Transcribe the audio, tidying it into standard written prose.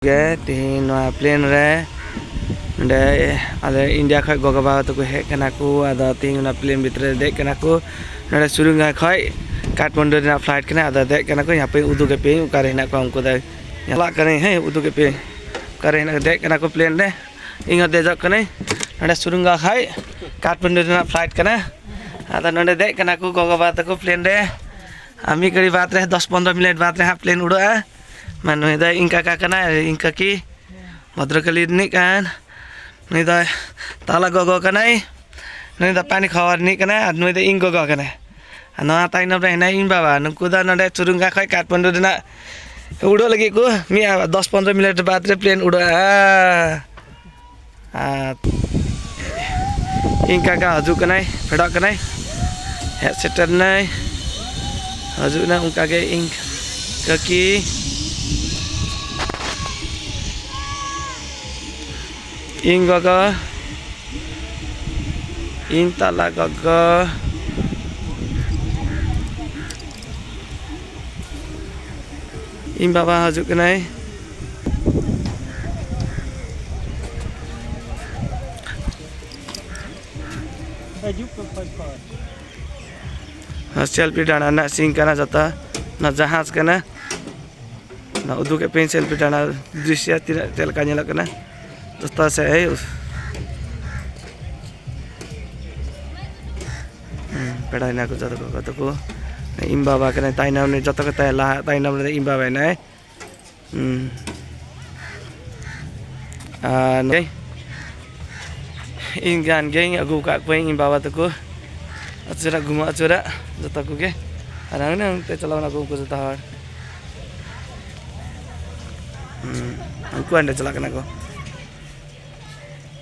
तीन प्लेन रे इंडिया खै गगो बाबा तक हेक को आदा तीन प्लेन भितर देख को ना सुरुंगा खै काठमांडू फ्लाइट के आदा देख को यहाँ पे उदू के पे उकारे को हमको यहाँ करे है उदू के पे करे देख को प्लेन रे इंग देजक कने ना सुरुंगा खै काठमांडू फ्लाइट के आदा ना देख को गगो बाबा तक प्लेन रे हमी करीब बात रहे 10-15 मिनट बात रहे प्लेन उड़ा मानो इधर इनका का करना है इनका की भद्रकली नहीं कान नहीं तो ताला गगो करना है नहीं तो पानी खबर नहीं करना है नहीं तो इंग गगो करना है ना ताई ना रहना इन बाबा नुकुदा ना चुरुंगा खाई काठमांडू ना उड़ो लगी को मी 10-15 मिनट बाद रे प्लेन उड़ा इनका का हजू करना है फेड़ा करना है हेड सेटर नहीं हजू ना उनका के इंक की ing gaga ing tala gaga ing baba hajuk ke nai selfie Dana ना सिंह करना जाता ना जहाज करना ना उदू के पेन सेल्फी डाना दृश्य तेल का nyala करना दोस्तों से है उस पढ़ाई ना को जाता को इम बाबा के नहीं ताई नाम ने जाता को ताई ला ताई नाम ने इम बाबा ने नहीं इन गान गए अगु का कोई इम बाबा तो को अचूरा घुमा अचूरा जाता को के अरांग ने ते चलाना को जाता हर हमको अंडे चला करना को